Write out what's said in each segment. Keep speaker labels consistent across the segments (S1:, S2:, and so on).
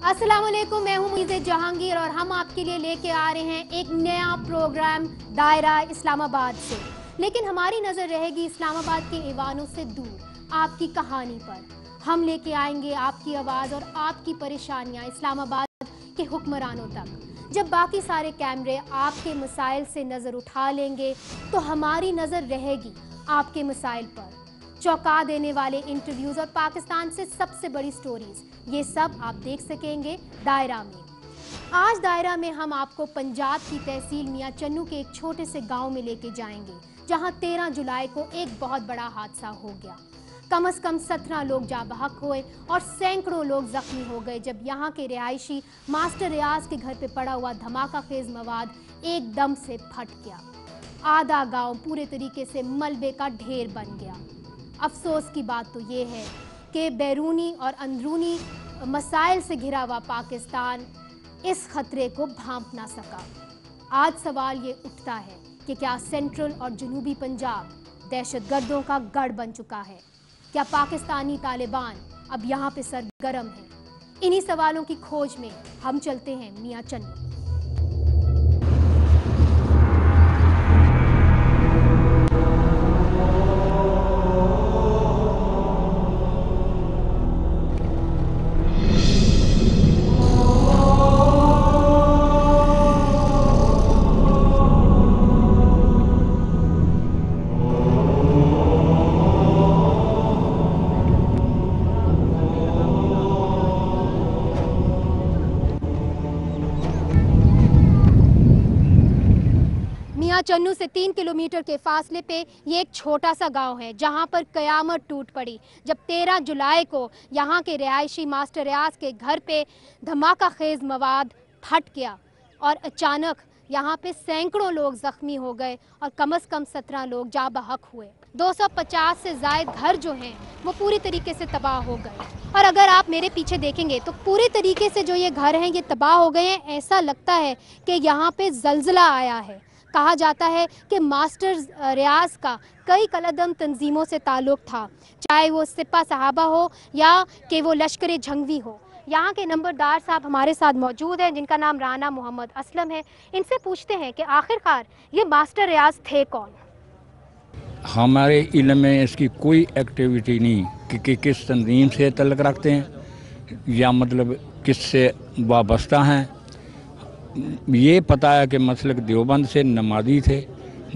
S1: अस्सलामुअलैकुम, मैं हूं मुइज़्ज़त जहांगीर और हम आपके लिए लेके आ रहे हैं एक नया प्रोग्राम दायरा इस्लामाबाद से। लेकिन हमारी नज़र रहेगी इस्लामाबाद के ऐवानों से दूर, आपकी कहानी पर। हम लेके आएंगे आपकी आवाज़ और आपकी परेशानियां इस्लामाबाद के हुक्मरानों तक। जब बाकी सारे कैमरे आपके मसाइल से नज़र उठा लेंगे तो हमारी नज़र रहेगी आपके मसाइल पर। चौंका देने वाले इंटरव्यूज़ और पाकिस्तान से सबसे बड़ी स्टोरीज, ये सब आप देख सकेंगे दायरा में। आज दायरा में हम आपको पंजाब की तहसील मियां चन्नू के एक छोटे से गांव में लेके जाएंगे, जहां 13 जुलाई को एक बहुत बड़ा हादसा हो गया। कम से कम 17 लोग जाँ बहक हुए और सैकड़ों लोग जख्मी हो गए जब यहाँ के रिहायशी मास्टर रियाज के घर पे पड़ा हुआ धमाका खेज मवाद एकदम से फट गया। आधा गांव पूरे तरीके से मलबे का ढेर बन गया। अफसोस की बात तो ये है कि बैरूनी और अंदरूनी मसाइल से घिरा हुआ पाकिस्तान इस खतरे को भांप ना सका। आज सवाल ये उठता है कि क्या सेंट्रल और जनूबी पंजाब दहशतगर्दों का गढ़ बन चुका है? क्या पाकिस्तानी तालिबान अब यहाँ पे सरगर्म है? इन्हीं सवालों की खोज में हम चलते हैं मियां चन्नू। मियां चन्नू से 3 किलोमीटर के फासले पे ये एक छोटा सा गांव है जहां पर कयामत टूट पड़ी जब 13 जुलाई को यहां के रिहायशी मास्टर रियाज के घर पे धमाका खेज मवाद फट गया और अचानक यहां पे सैकड़ों लोग जख्मी हो गए और कम से कम 17 लोग जाँ बहक हुए। 250 से ज़ायद घर जो हैं वो पूरी तरीके से तबाह हो गए। और अगर आप मेरे पीछे देखेंगे तो पूरे तरीके से जो ये घर हैं ये तबाह हो गए हैं। ऐसा लगता है कि यहाँ पे ज़ल्ज़ला आया है। कहा जाता है कि मास्टर रियाज का कई कलदम तंजीमों से ताल्लुक़ था, चाहे वो सिपा सहाबा हो या कि वो लश्कर जंगवी हो। यहाँ के नंबरदार साहब हमारे साथ मौजूद हैं जिनका नाम राना मोहम्मद असलम है। इनसे पूछते हैं कि आखिरकार ये मास्टर रियाज थे कौन?
S2: हमारे इल्म में इसकी कोई एक्टिविटी नहीं कि किस तंजीम से तल्लुक़ रखते हैं या मतलब किससे वाबस्ता हैं। ये पता है कि मसलक देवबंद से नमाजी थे,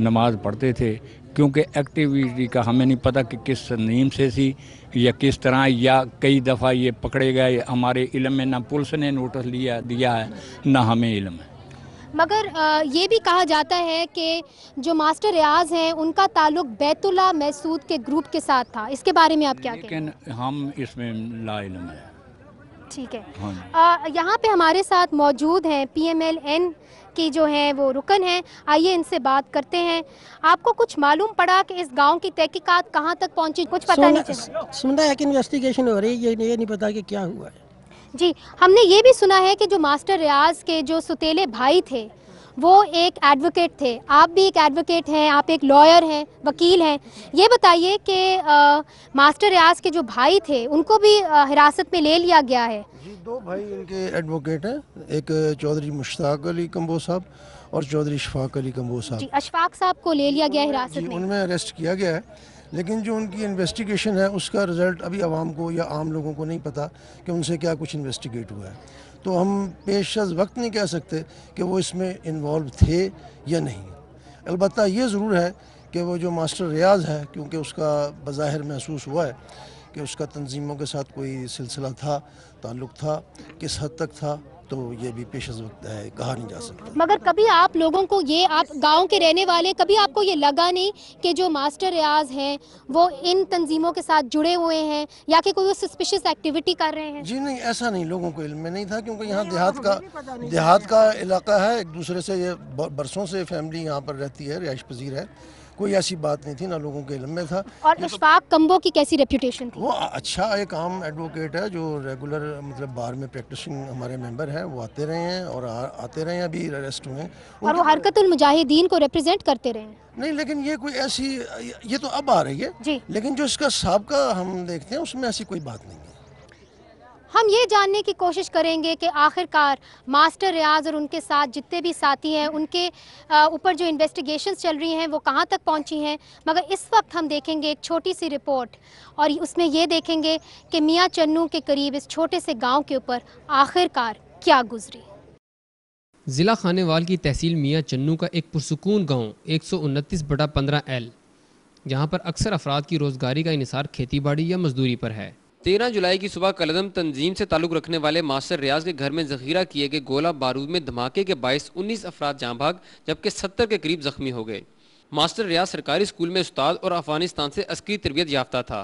S2: नमाज पढ़ते थे, क्योंकि एक्टिविटी का हमें नहीं पता कि किस तंजीम से थी या किस तरह, या कई दफ़ा ये पकड़े गए। हमारे इल्म में ना पुलिस ने नोटिस दिया है ना हमें इल्म है।
S1: मगर ये भी कहा जाता है कि जो मास्टर रियाज हैं उनका ताल्लुक बैतुल्ला मैसूद के ग्रुप के साथ था। इसके बारे में आप क्या कहें?
S2: लेकिन हम इसमें ला इल्म है।
S1: ठीक है।
S2: हाँ।
S1: यहाँ पे हमारे साथ मौजूद हैं PMLN की जो हैं वो रुकन हैं। आइए इनसे बात करते हैं। आपको कुछ मालूम पड़ा कि इस गांव की तहकीकात कहाँ तक पहुँची? कुछ पता नहीं चला?
S3: सुना है कि इन्वेस्टिगेशन हो रही है, ये नहीं पता कि क्या हुआ है।
S1: जी, हमने ये भी सुना है कि जो मास्टर रियाज के जो सुतेले भाई थे वो एक एडवोकेट थे। आप भी एक एडवोकेट हैं, आप एक लॉयर हैं, वकील हैं। ये बताइए कि मास्टर रियाज के जो भाई थे उनको भी हिरासत में ले लिया गया है?
S3: जी, दो भाई इनके एडवोकेट हैं, एक चौधरी मुश्ताक अली कंबो साहब और चौधरी शफाक अली कंबो साहब।
S1: जी, अशफाक साहब को ले लिया गया हिरासत
S3: जी,
S1: में?
S3: उनमें अरेस्ट किया गया है, लेकिन जो उनकी इन्वेस्टिगेशन है उसका रिज़ल्ट अभी आवाम को या आम लोगों को नहीं पता कि उनसे क्या कुछ इन्वेस्टिगेट हुआ है। तो हम पेश अज़ वक्त नहीं कह सकते कि वो इसमें इन्वॉल्व थे या नहीं। अलबत्ता ये ज़रूर है कि वो जो मास्टर रियाज है, क्योंकि उसका बज़ाहिर महसूस हुआ है कि उसका तंजीमों के साथ कोई सिलसिला था, ताल्लुक़ था, किस हद तक था, तो ये भी पेश अज़ वक्त है, कहा नहीं जा सकता।
S1: मगर कभी आप लोगों को ये, आप गांव के रहने वाले, कभी आपको ये लगा नहीं कि जो मास्टर रियाज हैं वो इन तंजीमों के साथ जुड़े हुए हैं या कि कोई वो सस्पिशियस एक्टिविटी कर रहे हैं?
S3: जी नहीं, ऐसा नहीं, लोगों को इल्म में नहीं था, क्योंकि यहाँ देहात का इलाका है, एक दूसरे से ये बरसों से फैमिली यहाँ पर रहती है, रिहाइश पजीर है। कोई ऐसी बात नहीं थी, ना लोगों के इल्म में था।
S1: और अशफाक कंबो की कैसी रेप्यूटेशन थी?
S3: वो अच्छा एक आम एडवोकेट है जो रेगुलर मतलब बार में प्रैक्टिसिंग हमारे मेंबर हैं, वो आते रहे हैं और आते रहे हैं, अभी अरेस्ट हुए हैं।
S1: और वो हरकतुल मुजाहिदीन को रिप्रेजेंट करते रहे हैं?
S3: नहीं, लेकिन ये कोई ऐसी, ये तो अब आ रही है
S1: जी।
S3: लेकिन जो इसका साबका हम देखते हैं उसमें ऐसी कोई बात नहीं है।
S1: हम ये जानने की कोशिश करेंगे कि आखिरकार मास्टर रियाज और उनके साथ जितने भी साथी हैं उनके ऊपर जो इन्वेस्टिगेशंस चल रही हैं वो कहाँ तक पहुँची हैं। मगर इस वक्त हम देखेंगे एक छोटी सी रिपोर्ट और उसमें ये देखेंगे कि मियाँ चन्नू के करीब इस छोटे से गाँव के ऊपर आखिरकार क्या गुजरी।
S4: ज़िला खानेवाल की तहसील मियाँ चन्नू का एक पुरसुकून गाँव 129/15L, जहाँ पर अक्सर अफराद की रोज़गारी का इन्हिसार खेती बाड़ी या मजदूरी पर है। 13 जुलाई की सुबह कलदम तंजीम से ताल्लुक़ रखने वाले मास्टर रियाज के घर में ज़ख़ीरा किए गए गोला बारूद में धमाके के बायस 19 अफराद जाँ भाग जबकि 70 के करीब ज़ख्मी हो गए। मास्टर रियाज सरकारी स्कूल में उस्ताद और अफगानिस्तान से अस्करी तरबियत याफ्ता था।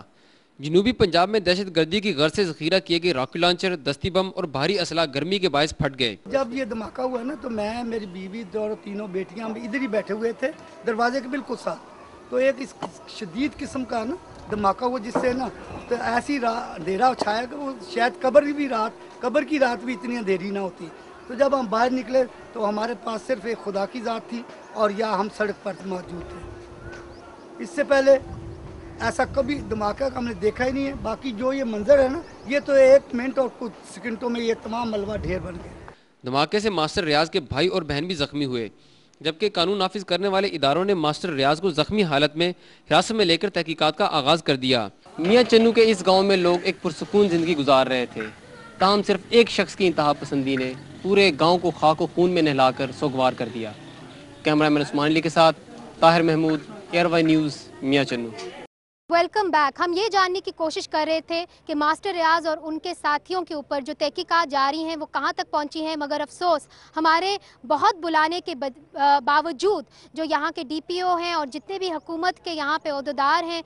S4: जनूबी पंजाब में दहशत गर्दी की गर्ज से ज़ख़ीरा किए गए रॉकेट लॉन्चर, दस्ती बम और भारी असला गर्मी के बायस फट गए।
S5: जब ये धमाका हुआ ना तो मैं, मेरी बीवी और तीनों बेटियां इधर ही बैठे हुए थे दरवाजे के बिल्कुल साथ। तो एक इस शदीद किस्म का ना धमाका हुआ जिससे ना तो ऐसी अंधेरा छाया कि वो शायद कब्र की रात भी इतनी अंधेरी ना होती। तो जब हम बाहर निकले तो हमारे पास सिर्फ एक खुदा की ज़ात थी और या हम सड़क पर मौजूद थे। इससे पहले ऐसा कभी धमाका हमने देखा ही नहीं है। बाकी जो ये मंजर है ना, ये तो 1 मिनट और कुछ सेकंडों में ये तमाम मलबा ढेर बन गया।
S4: धमाके से मास्टर रियाज के भाई और बहन भी जख्मी हुए, जबकि कानून नाफिज करने वाले इदारों ने मास्टर रियाज को जख्मी हालत में हिरासत में लेकर तहकीकात का आगाज कर दिया। मियाँ चन्नू के इस गाँव में लोग एक पुरसुकून जिंदगी गुजार रहे थे, ताहम सिर्फ एक शख्स की इंतहा पसंदी ने पूरे गाँव को खाक व खून में नहलाकर सोगवार कर दिया। कैमरामैन उस्मान अली के साथ ताहिर महमूद, ARY न्यूज़, मियाँ चन्नू।
S1: Welcome back. हम ये जानने की कोशिश कर रहे थे कि मास्टर रियाज और उनके साथियों के ऊपर जो तहकीकात जारी हैं वो कहाँ तक पहुँची हैं, मगर अफसोस हमारे बहुत बुलाने के बावजूद जो यहाँ के DPO हैं और जितने भी हुकूमत के यहाँ पे ओहदेदार हैं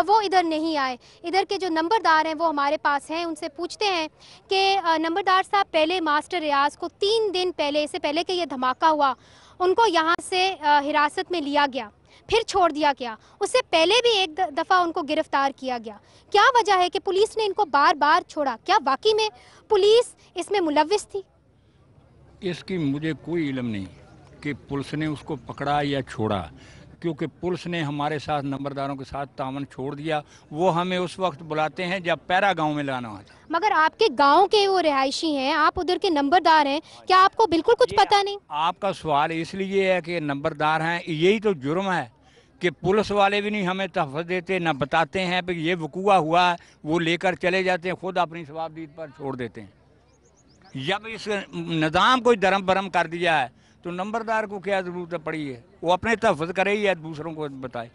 S1: वो इधर नहीं आए। इधर के जो नंबरदार हैं वो हमारे पास हैं, उनसे पूछते हैं कि नंबरदार साहब, पहले मास्टर रियाज को 3 दिन पहले, इससे पहले कि ये धमाका हुआ, उनको यहाँ से हिरासत में लिया गया, फिर छोड़ दिया गया। उससे पहले भी एक दफ़ा उनको गिरफ्तार किया गया। क्या वजह है कि पुलिस ने इनको बार बार छोड़ा? क्या वाकई में पुलिस इसमें मुलव्विस थी?
S2: इसकी मुझे कोई इल्म नहीं कि पुलिस ने उसको पकड़ा या छोड़ा, क्योंकि पुलिस ने हमारे साथ नंबरदारों के साथ तावन छोड़ दिया। वो हमें उस वक्त बुलाते हैं जब पैरा गांव में लाना होता।
S1: मगर आपके गांव के वो रिहायशी हैं, आप उधर के नंबरदार हैं, क्या आपको बिल्कुल कुछ पता नहीं?
S2: आपका सवाल इसलिए है कि नंबरदार हैं, यही तो जुर्म है कि पुलिस वाले भी नहीं हमें तहफ़्फ़ुज़ देते, न बताते हैं कि ये वकूआ हुआ है, वो लेकर चले जाते हैं, खुद अपनी सवाबदीद पर छोड़ देते हैं। जब इस निज़ाम को धर्म भरम कर दिया है तो नंबरदार को क्या ज़रूरत पड़ी है? वो अपने तहफ़्फ़ुज़ करे या दूसरों को बताए।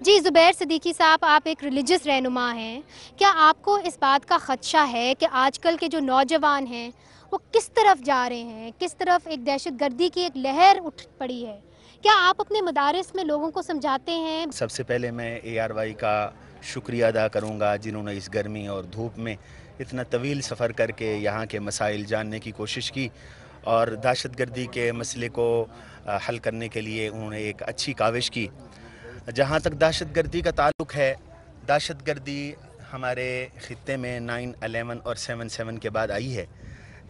S1: जी ज़ुबैर सिद्दीकी साहब, आप एक रिलीजियस रहनुमा हैं, क्या आपको इस बात का ख़दशा है कि आजकल के जो नौजवान हैं वो किस तरफ जा रहे हैं, किस तरफ एक दहशतगर्दी की एक लहर उठ पड़ी है? क्या आप अपने मदारिस में लोगों को समझाते हैं?
S6: सबसे पहले मैं ARY का शुक्रिया अदा करूंगा जिन्होंने इस गर्मी और धूप में इतना तवील सफ़र करके यहाँ के मसाइल जानने की कोशिश की और दहशतगर्दी के मसले को हल करने के लिए उन्होंने एक अच्छी काविश की। जहाँ तक दहशतगर्दी का ताल्लुक़ है, दहशतगर्दी हमारे ख़ित्ते में 9/11 और 7/7 के बाद आई है,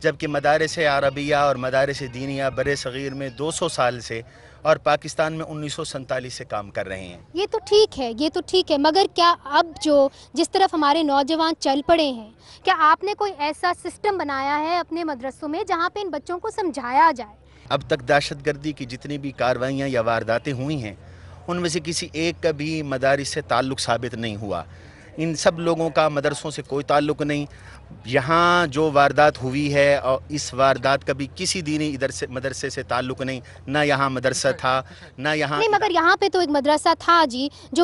S6: जबकि मदारिस अरबिया और मदारिस दीनिया बरे सग़ीर में 200 साल से और पाकिस्तान में 1947 से काम कर रहे हैं।
S1: ये तो ठीक है, मगर क्या अब जिस तरफ हमारे नौजवान चल पड़े हैं, क्या आपने कोई ऐसा सिस्टम बनाया है अपने मदरसों में जहाँ पे इन बच्चों को समझाया जाए?
S6: अब तक दहशतगर्दी की जितनी भी कार्रवाइयाँ या वारदातें हुई हैं, उनमें से किसी एक का भी मदारिस से ताल्लुक़ साबित नहीं हुआ। इन सब लोगों का मदरसों से कोई ताल्लुक़ नहीं। यहाँ जो वारदात हुई है और इस वारदात का भी किसी दीनी इधर से मदरसे से ताल्लुक़ नहीं, ना यहाँ मदरसा था ना यहाँ।
S1: नहीं, मगर यहाँ पे तो एक मदरसा था जी, जो